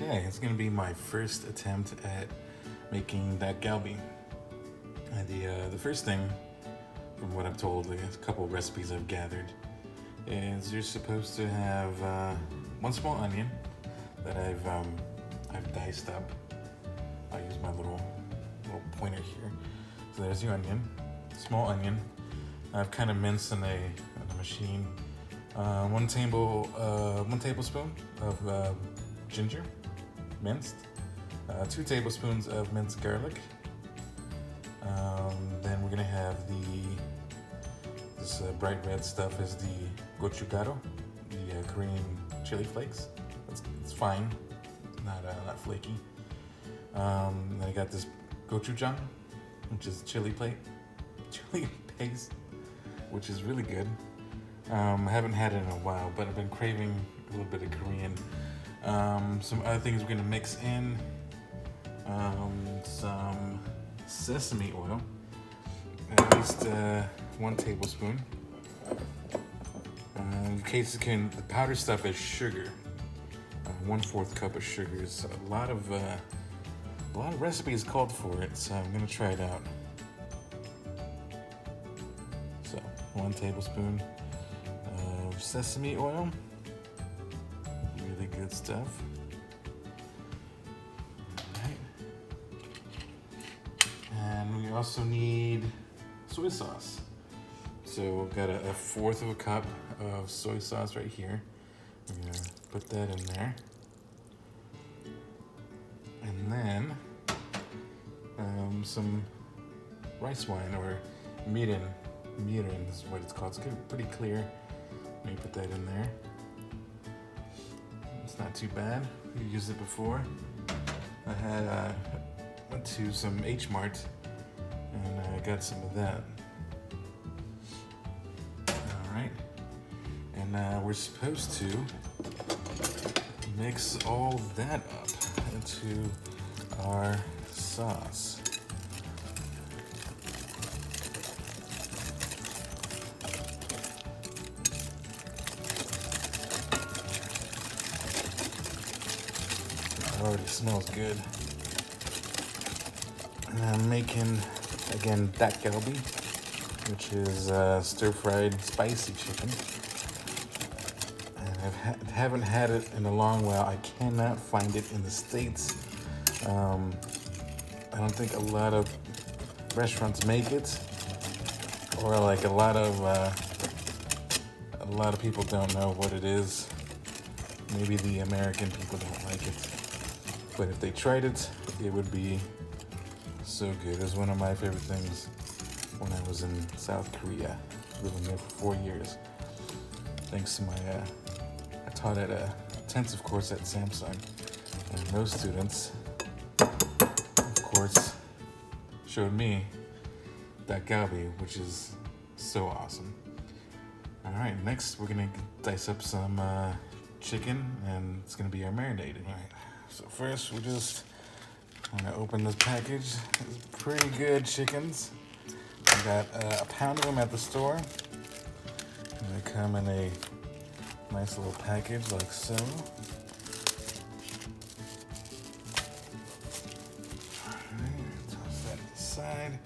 Okay, it's gonna be my first attempt at making Dak-galbi. The first thing, from what I'm told, a couple of recipes I've gathered, is you're supposed to have one small onion that I've diced up. I'll use my little pointer here. So there's your onion, small onion. I've kind of minced in a machine. 1 tablespoon of ginger, minced. 2 tablespoons of minced garlic. Then we're gonna have this bright red stuff is the gochugaru, the Korean chili flakes. It's fine, not flaky. Then I got this gochujang, which is chili paste, which is really good. I haven't had it in a while, but I've been craving a little bit of Korean. Some other things we're gonna mix in. Some sesame oil, at least 1 tablespoon. In case the powder stuff is sugar. 1/4 cup of sugar. It's a lot of recipes called for it, so I'm gonna try it out. So 1 tablespoon of sesame oil. Really good stuff. And we also need soy sauce. So we've got a 1/4 cup of soy sauce right here. I'm gonna put that in there. And then some rice wine, or Mirin. Mirin is what it's called. It's pretty clear. Let me put that in there. It's not too bad. We used it before. I went to some H Mart and I got some of that. All right, and we're supposed to mix all that up into our sauce. It already smells good. And I'm making, again, Dak-galbi, which is stir-fried spicy chicken. And I haven't had it in a long while. I cannot find it in the States. I don't think a lot of restaurants make it, or like a lot of people don't know what it is. Maybe the American people don't like it. But if they tried it, it would be so good. It was one of my favorite things when I was in South Korea, living there for 4 years. Thanks to I taught at a intensive course at Samsung, and those students, of course, showed me Dak-galbi, which is so awesome. All right, next we're gonna dice up some chicken, and it's gonna be our marinade. All right. So first, I'm gonna open this package. It's pretty good chickens. I got a pound of them at the store. And they come in a nice little package like so. Alright, toss that to the side.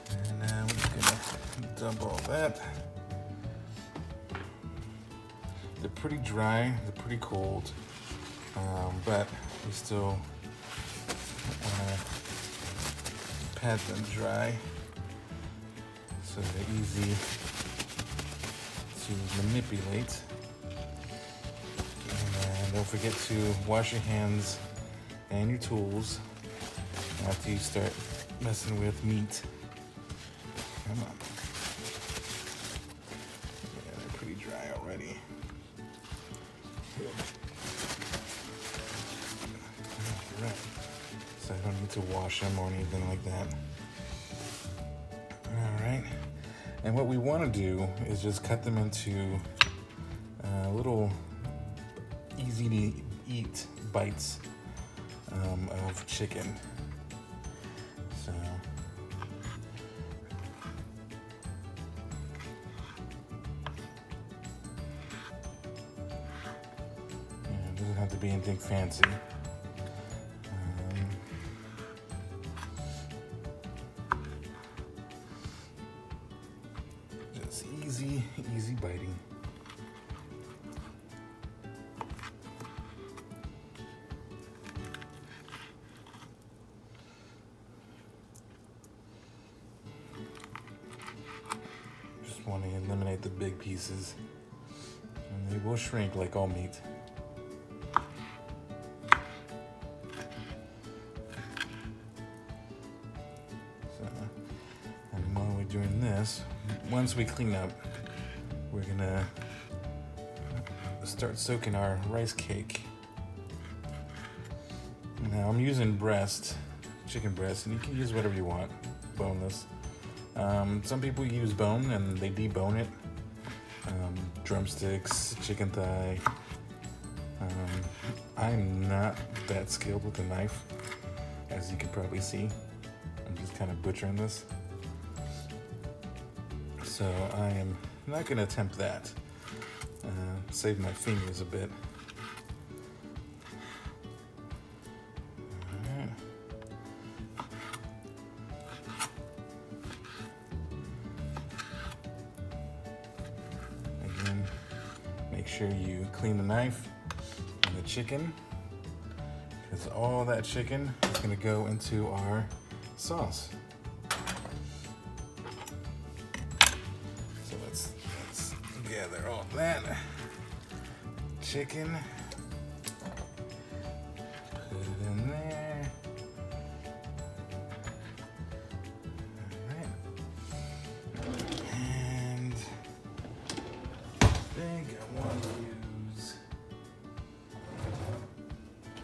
And now we're just gonna dump all that. They're pretty dry, they're pretty cold. But we still pat them dry so they're easy to manipulate. And don't forget to wash your hands and your tools after you start messing with meat. Come on. Yeah, they're pretty dry already. Right. So I don't need to wash them or anything like that. All right. And what we want to do is just cut them into little easy to eat bites of chicken. So yeah, it doesn't have to be anything fancy. want to eliminate the big pieces. And they will shrink like all meat. So, and while we're doing this, once we clean up, we're gonna start soaking our rice cake. Now I'm using chicken breast, and you can use whatever you want, boneless. Some people use bone and they debone it. Drumsticks, chicken thigh. I'm not that skilled with a knife, as you can probably see. I'm just kind of butchering this. So I am not going to attempt that. Save my fingers a bit. Again, make sure you clean the knife and the chicken, because all that chicken is going to go into our sauce. So let's gather all that chicken, put it in there. All right. And I think I want to use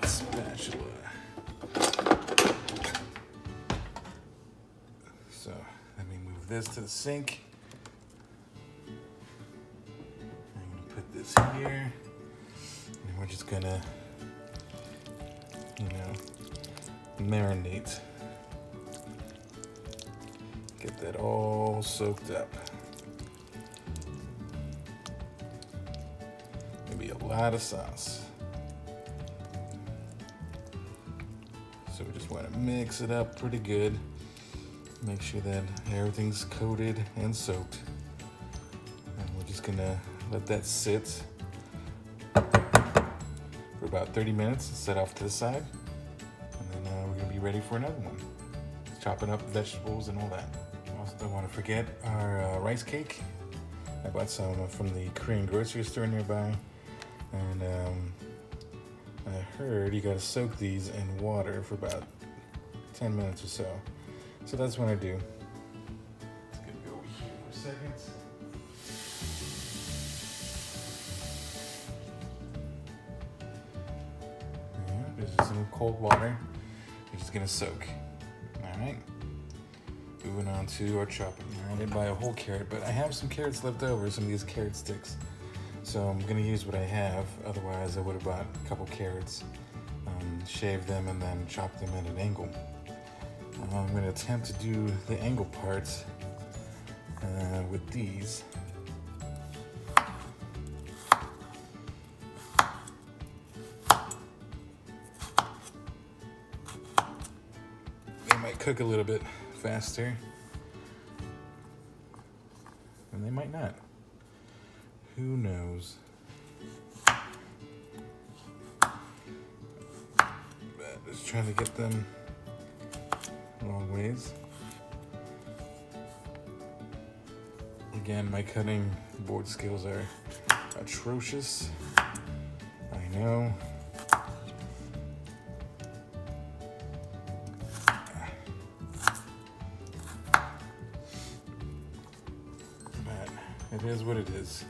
a spatula. So let me move this to the sink. I'm going to put this here. And we're just gonna, marinate. Get that all soaked up. Maybe a lot of sauce. So we just want to mix it up pretty good. Make sure that everything's coated and soaked. And we're just gonna let that sit for about 30 minutes, set off to the side, and then we're gonna be ready for another one. Chopping up vegetables and all that. Also, don't want to forget our rice cake. I bought some from the Korean grocery store nearby, and I heard you gotta soak these in water for about 10 minutes or so. So that's what I do. It's gonna go over here for a second. There's just some cold water. You're just gonna soak. All right. Moving on to our chopping. I didn't buy a whole carrot, but I have some carrots left over, some of these carrot sticks. So I'm gonna use what I have. Otherwise, I would have bought a couple carrots, shave them, and then chop them at an angle. I'm gonna attempt to do the angle parts with these. They might cook a little bit faster, and they might not. Who knows? But just trying to get them long ways. Again, my cutting board skills are atrocious. I know. But it is what it is.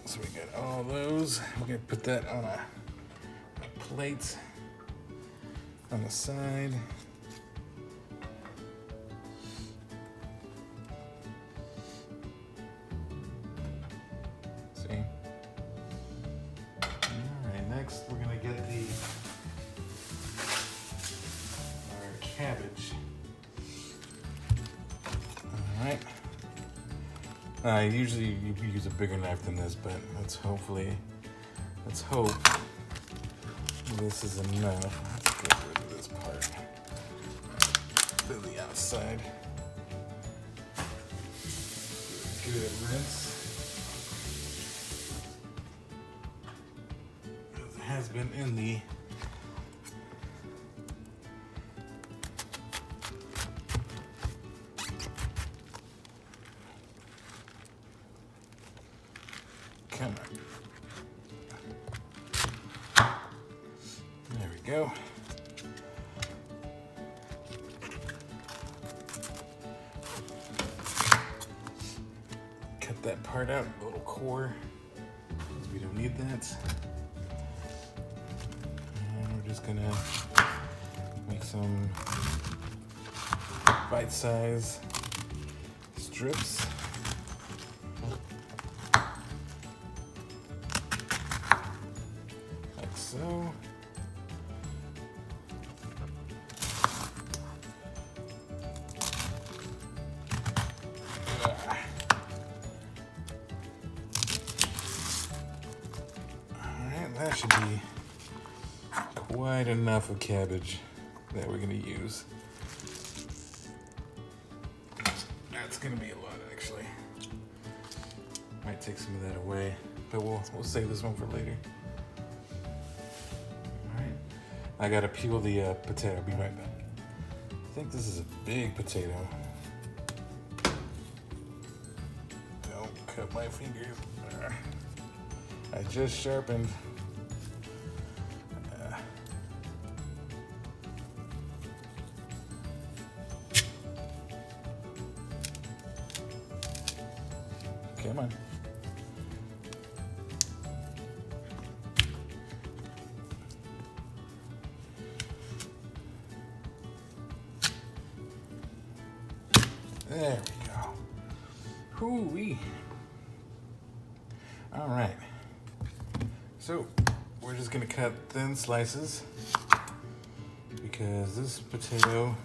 So we got all those. We're gonna put that on a plate on the side. See? Alright, next we're gonna get our cabbage. Alright. Usually you use a bigger knife than this, but let's hope this is enough. Let's get rid of this part. To the outside. good rinse. It has been in the come on. There we go. Cut that part out, the little core, because we don't need that. And we're just gonna make some bite-sized strips. Like so. That should be quite enough of cabbage that we're gonna use. That's gonna be a lot, actually. Might take some of that away, but we'll save this one for later. All right, I gotta peel the potato. I'll be right back. I think this is a big potato. Don't cut my fingers. I just sharpened. Come on. There we go. Hoo-wee. All right. So we're just gonna cut thin slices because this potato,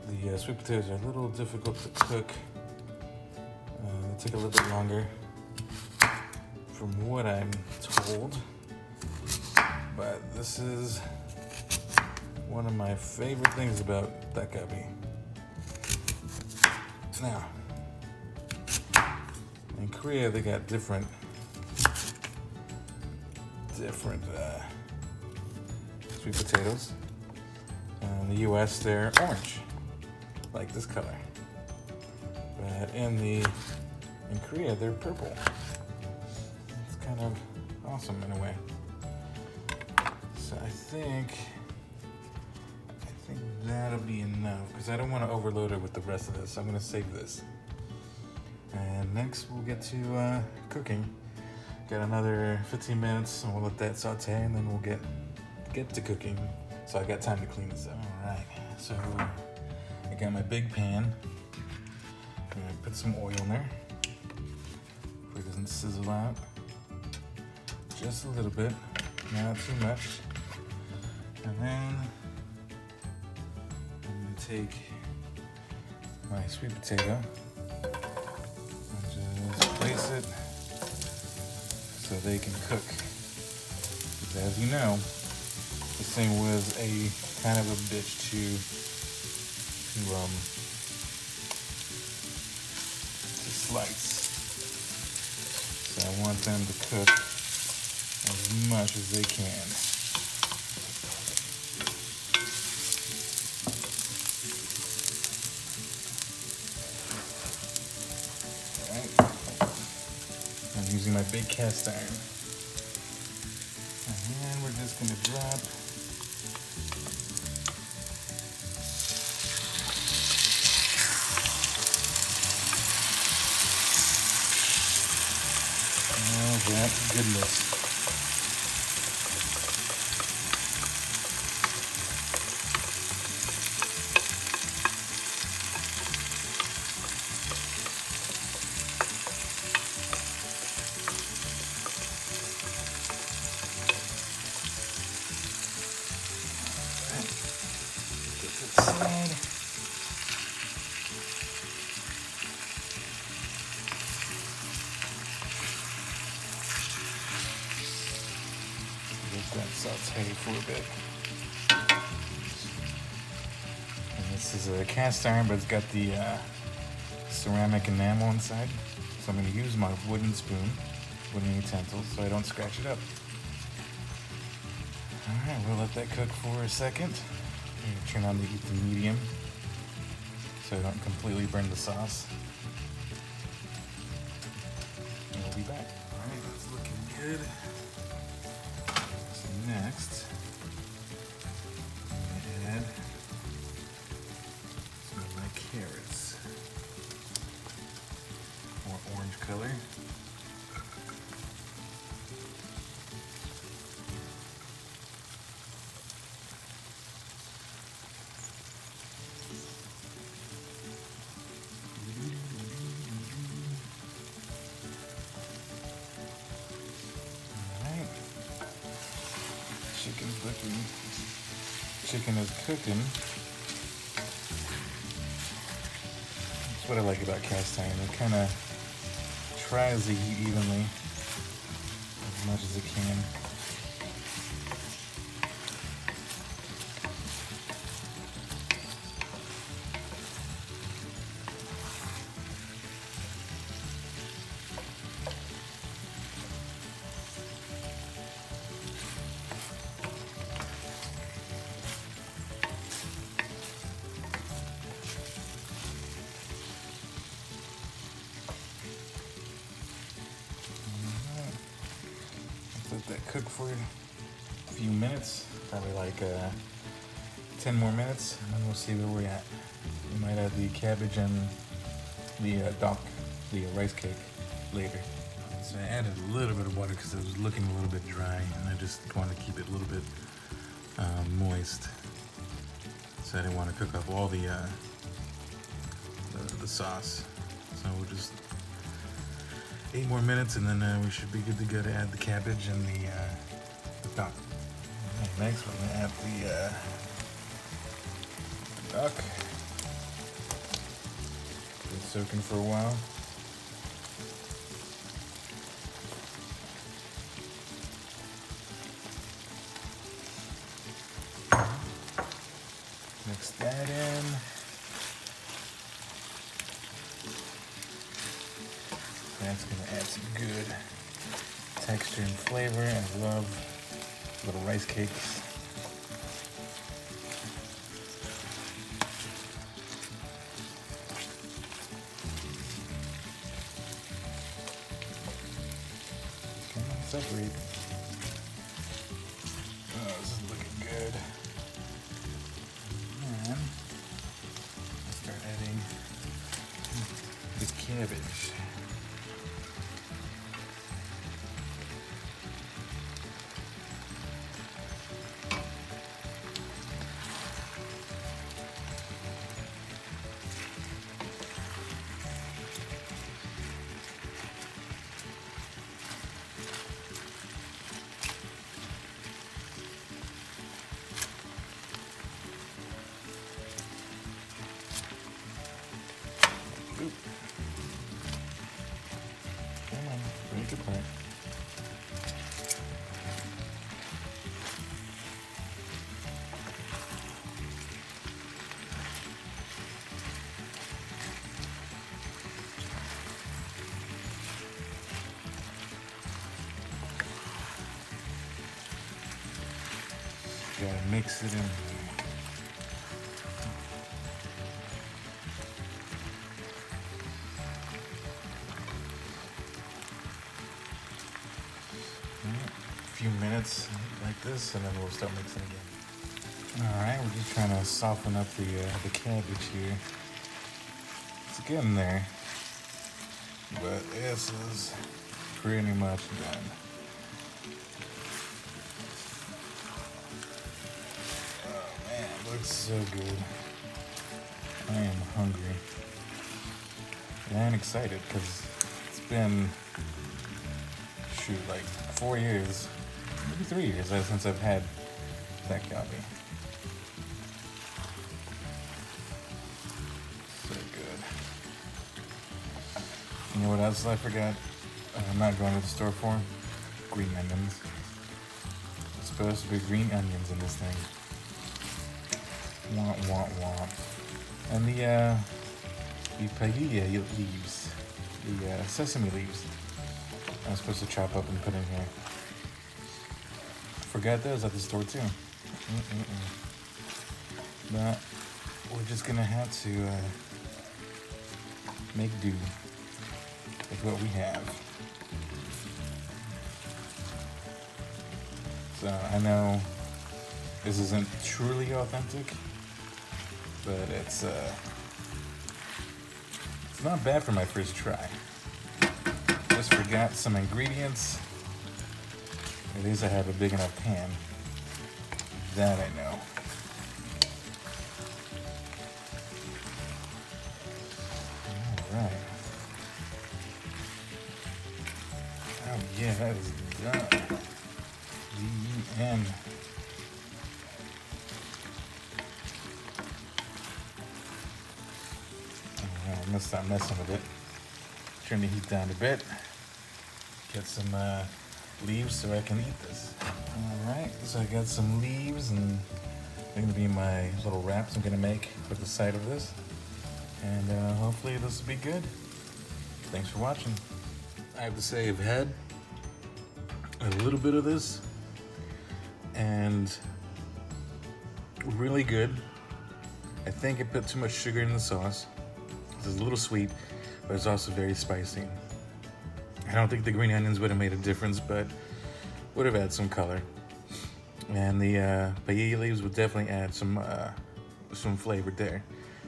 the sweet potatoes are a little difficult to cook. They take a little bit longer from what I'm told, but this is one of my favorite things about Dak-galbi. Now, in Korea they got different sweet potatoes. In the US they're orange, like this color, but in Korea, they're purple. It's kind of awesome in a way. So I think that'll be enough because I don't want to overload it with the rest of this. I'm going to save this. And next we'll get to cooking. Got another 15 minutes and we'll let that saute and then we'll get to cooking. So I got time to clean this up. All right. So I got my big pan. I'm going to put some oil in there. It doesn't sizzle out. Just a little bit, not too much. And then I'm gonna take my sweet potato and just place it so they can cook. Because as you know, this thing was a kind of a bitch to slice. So I want them to cook as much as they can. All right. I'm using my big cast iron. And then we're just gonna drop that goodness. Get to the side. That saute for a bit. And this is a cast iron, but it's got the ceramic enamel inside, so I'm going to use my wooden spoon, wooden utensils, so I don't scratch it up. Alright, we'll let that cook for a second. I'm going to turn on the heat to medium, so I don't completely burn the sauce. And we'll be back. Alright, that's looking good. So next, I'm going to add some of my carrots. More orange color. Chicken's looking. Chicken is cooking. That's what I like about cast iron. It kind of tries to heat evenly as much as it can. Let that cook for a few minutes, probably like 10 more minutes, and then we'll see where we're at. We might add the cabbage and the rice cake later. So I added a little bit of water because it was looking a little bit dry, and I just wanted to keep it a little bit moist. So I didn't want to cook up all the sauce. So we'll just 8 more minutes, and then we should be good to go to add the cabbage and the duck. Next, we're gonna add the duck. Been soaking for a while. Mix that in. That's going to add some good texture and flavor, and I love little rice cakes. Come on, separate. Oh, this is looking good. And I'll start adding the cabbage. Come on, break it apart. Gotta mix it in. Few minutes like this, and then we'll start mixing again. Alright, we're just trying to soften up the cabbage here. It's getting there, but this is pretty much done. Oh man, it looks so good. I am hungry. And I'm excited because it's been, shoot, like 4 years, maybe 3 years since I've had Dak-galbi. So good. You know what else I forgot? I'm not going to the store for? Green onions. It's supposed to be green onions in this thing. Womp, womp, womp. And the the perilla leaves, the sesame leaves. I'm supposed to chop up and put in here. Forgot those at the store too. But we're just gonna have to make do with what we have. So I know this isn't truly authentic, but it's not bad for my first try. Just forgot some ingredients. At least I have a big enough pan. That I know. Alright. Oh yeah, that is done. D-U-N. I'm gonna stop messing with it. Turn the heat down a bit. Get some leaves so I can eat this. Alright, so I got some leaves and they're gonna be my little wraps I'm gonna make for the side of this. And hopefully this will be good. Thanks for watching. I have to say I've had a little bit of this and really good. I think I put too much sugar in the sauce. It's a little sweet, but it's also very spicy. I don't think the green onions would have made a difference, but would have added some color. And the perilla leaves would definitely add some flavor there.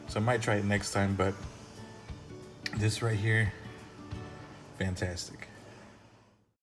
So I might try it next time, but this right here, fantastic.